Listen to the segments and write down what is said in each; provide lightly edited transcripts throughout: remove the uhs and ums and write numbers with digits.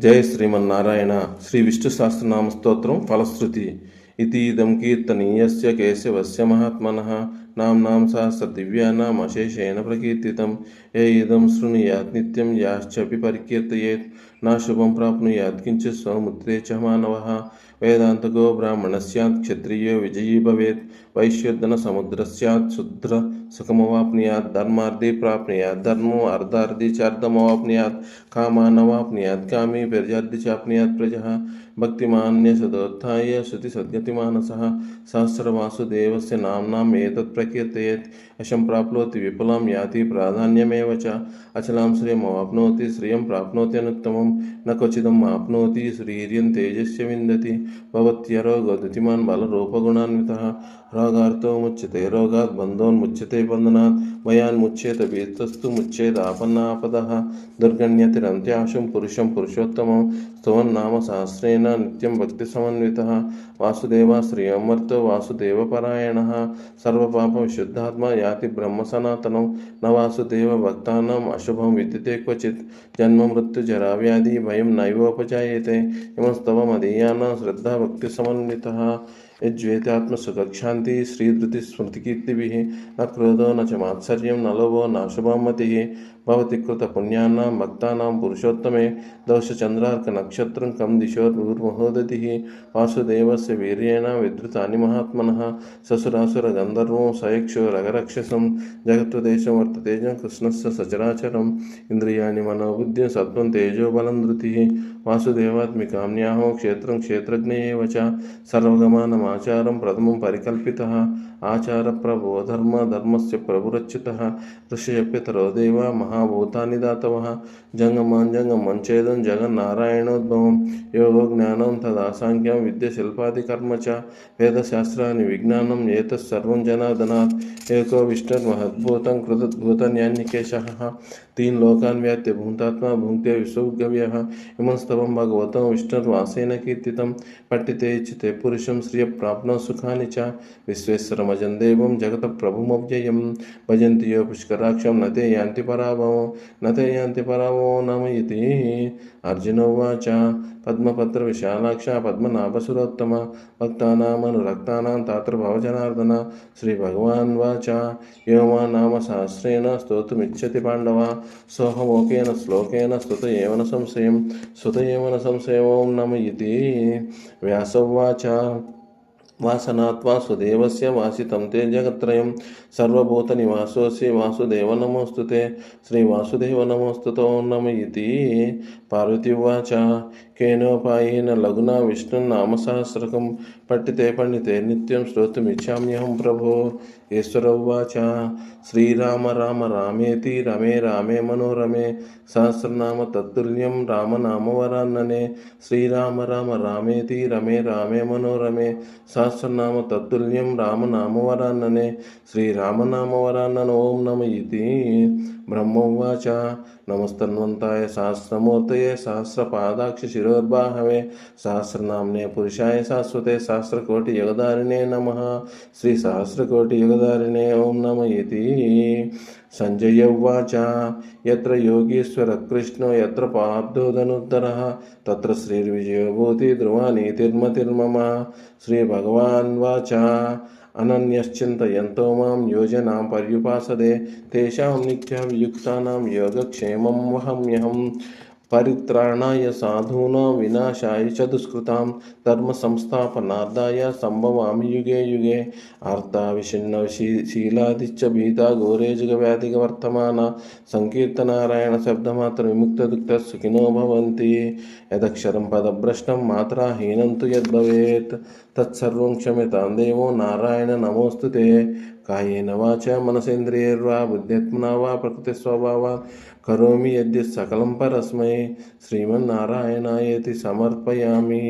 జయ శ్రీమన్నారాయణ. శ్రీ విష్ణు సహస్రనామ స్తోత్రం ఫలశ్రుతి. ఇదం కీర్తనీయస్య కేశవస్య మహాత్మనః నామ్నాం సహస్ర దివ్యానాం అశేషేణ ప్రకీర్తితం. ఏ ఇదం శృణుయాత్ నిత్యం యాశ్చపి పరికీర్తయేత్ నా శుభం ప్రాప్నుయాత్ కించిత్ సౌముద్రే చ మానవః. వేదాంతగో బ్రాహ్మణ స్యాత్ క్షత్రియో విజయీ భవేత్ వైశ్యోర్ధన సముద్ర స్యాత్ శుద్ర సుఖమవాప్నుయాత్. ధర్మార్థి ప్రాప్నుయాత్ ధర్మో అర్ధార్థి చార్ధమవాప్నుయాత్. కామానవాప్నుయాత్ కామీ ప్రజార్థి చాప్నుయాత్ ప్రజః. భక్తిమాన్య సదోత్థాయ శృతి సద్గతిమానసః సహస్రవాసుదేవస్య నామ్నాం ఏతత్ ప్రకీర్తయేత్. యశం ప్రాప్నోతి విపులం యాతి ప్రాధాన్యమేవ చ. అచలాం శ్రియమవాప్నోతి శ్రియం ప్రాప్నోతి అనుత్తమం. న క్వచిదం ఆప్నోతి శ్రీర్యం తేజస్య విందతి. భవత్యరోగో ధృతిమాన్ బలరూపగుణాన్వితః. రోగార్తో ముచ్యతే రోగాత్ బంధోన్ముచ్యతే బంధనాత్. భయాన్ముచ్యేత భీతస్తు ముచ్యేత ఆపన్నాపదః. దుర్గణ్యతిరంత్యాశుం పురుషం పురుషోత్తమం. స్తవన్నామ సహస్రేణ నిత్యం భక్తి సమన్వితః. వాసుదేవ శ్రీయమర్తో వాసుదేవపరాయణః. సర్వపాప విశుద్ధాత్మ యాతి బ్రహ్మ సనాతనం. న వాసుదేవ భక్తానాం అశుభం విద్యతే క్వచిత్. జన్మ మృత్యు జరా వ్యాధి భయం నైవోపజాయతే. ఇమస్తవ మదీయానాం శ్రద్ధా భక్తి సమన్వితః. యజ్వేతాత్మసుఖశాంతి శ్రీధృతి స్మృతికీర్తిభిः. న క్రోధో న చ మాత్సర్యం న లోభో నాశుభం మతిः. భవతి కృత పుణ్యానాం భక్తానాం పురుషోత్తమే. దోషచంద్రార్క నక్షత్రం కం దిశోర్ముహోదతిः. వాసుదేవస్య వీర్యేణ విధృతాని మహాత్మనః. ససురాసుర గంధర్వం సయక్షో రగరక్షసం. జగత్వదేశం వర్తతేజం కృష్ణస్య సచరాచరం. ఇంద్రియాణి మనోబుద్ధిం సత్వం తేజోబలం ధృతిः. వాసుదేవాత్మికామ్యాహో క్షేత్రం క్షేత్రజ్ఞ ఏవ చ. సర్వగమానమాచారం ప్రథమం పరికల్పితః. ఆచార ప్రభో ధర్మ ధర్మస్య ప్రభురచ్యుతః. ఋషయప్యతరో దేవ మహాభూతాని దాతవః. జంగమాంజంగమం ఛేదం జగన్నారాయణోద్భవం. యోగో జ్ఞానం తదా సాంఖ్యం విద్య శిల్పాది కర్మ చ. వేదశాస్త్రాన్ని విజ్ఞానం ఏతత్సర్వం జనార్దనాత్. ఏకో విష్ణుర్మహద్భూతం కృతద్భూతన్యాన్నికేశః. తీన్ లోకాన్ వ్యాప్య భూతాత్మా భుంక్తే విశ్వగవ్యః. ఇమం స్తవం భగవతం విష్ణుర్వాసేన కీర్తితం. పఠితే ఇచ్ఛితే పురుషం శ్రియ ప్రాప్నో సుఖాని చ. విశ్వేశ్వరమజం దేవం జగత ప్రభుమవ్యయం. భజంతి యో పుష్కరాక్షం నతే యాంతి పరాభవం. నతే యాంతి పరాభవం నమ ఇతి. అర్జున ఉవాచ. పద్మపత్ర విశాలాక్ష పద్మనాభసురోత్తమ. భక్తానామనురక్తానాం తాత్ర భవజనార్దన. శ్రీభగవాన్ వాచ. యో మా నామ సహస్రేణ స్తోతుమిచ్చతి పాండవ. సోహమోకేన శ్లోకేన స్తుత ఏవన సంశయం. స్తుత ఏవన సంశయం ఓం నమ ఇతి. వ్యాస ఉవాచ. వాసనాత్వా సుదేవస్య వాసితం తే జగత్రయం. సర్వభూత నివాసోసి వాసుదేవ నమోస్తుతే. శ్రీ వాసుదేవ నమోస్తుతో నమ ఇతి. పార్వతి ఉవాచ. కేనోపాయేన లఘునా విష్ణునామసహస్రకం. పఠితే పండితే నిత్యం శ్రోతుమిచ్చామ్యహం ప్రభో. ఈశ్వర ఉవాచ. శ్రీరామ రామ రామేతి రమే రామే మనోరమే. సహస్రనామ తత్తుల్యం రామనామవరాన్ననే. శ్రీరామ రామ రామేతి రమే రామే మనోరమే. సహస్రనామ తత్తుల్యం రామనామవరాన్ననే. శ్రీరామనామవరాన్నన ఓం నమ ఇతి. బ్రహ్మ ఉవాచ. నమస్తన్వంతాయ సహస్రమూర్తయే సహస్రపాదాక్ష శిరోర్బాహవే. సహస్రనామ్నే పురుషాయ శాశ్వతే సహస్రకోటి యుగధారిణే నమః. శ్రీ సహస్రకోటి యుగధారిణే ఓం నమ ఇతి. సంజయ ఉవాచ. యత్ర యోగీశ్వర కృష్ణో యత్ర పార్థో ధనుర్ధరః. తత్ర శ్రీర్విజయో భూతి ధ్రువా నీతిర్మతిర్మమ. శ్రీభగవాన్ వాచ. అనన్యశ్చింతయంతో మాం యోజనాం పర్యుపాసతే. తేషాం నిత్యాభియుక్తానాం యోగక్షేమం వహమ్యహం. పరిత్రాణాయ సాధూనాం వినాశాయ చ దుష్కృతాం. ధర్మ సంస్థాపనార్థాయ సంభవామి యుగే యుగే. ఆర్తావిషిన్న శీలాదిచ్చ భీతా ఘోరే జగవ్యాధిక వర్తమాన. సంకీర్తనారాయణ శబ్దమాత్ర విముక్త దుఃఖ సుఖినో భవంతి. యదక్షరం పదభ్రష్టం మాత్రాహీనం తు యద్భవేత్ తత్సర్వం క్షమ్యతాం దేవో నారాయణ నమోస్తుతే. కాయేన వాచ మనసేంద్రియైర్వా బుద్ధ్యాత్మనా వా ప్రకృతి స్వభావాత్ కరోమి యద్యత్ సకలం పరస్మై శ్రీమన్నారాయణాయేతి సమర్పయామి.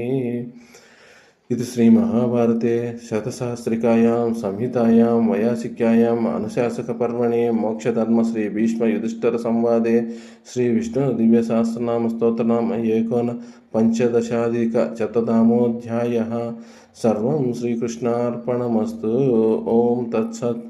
ఇది శ్రీమహాభారతే శతసహస్రికాయాం సంహితాయాం వైయాసిక్యాయాం అనుశాసకపర్వణి మోక్షధర్మ శ్రీ భీష్మ యుధిష్ఠిర సంవాదే శ్రీ విష్ణు దివ్య సహస్రనామ స్తోత్రనామ ఏకోన పంచదశాధిక శతనామోऽధ్యాయः. సర్వం శ్రీకృష్ణార్పణమస్తు. ఓం తత్సత్.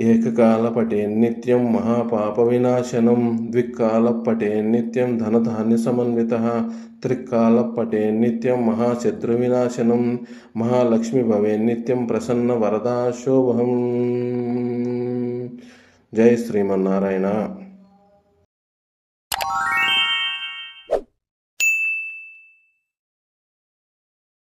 ఏకకాలపటేన్నిత్యం మహాపాపవినాశనం ద్వికాలపటేన్నిత్యం ధనధాన్యసమన్వితः త్రికాలపటేన్నిత్యం మహాశత్రువినాశనం మహాలక్ష్మి భవేన్నిత్యం ప్రసన్నవరదాశోభం. జై శ్రీమన్నారాయణ.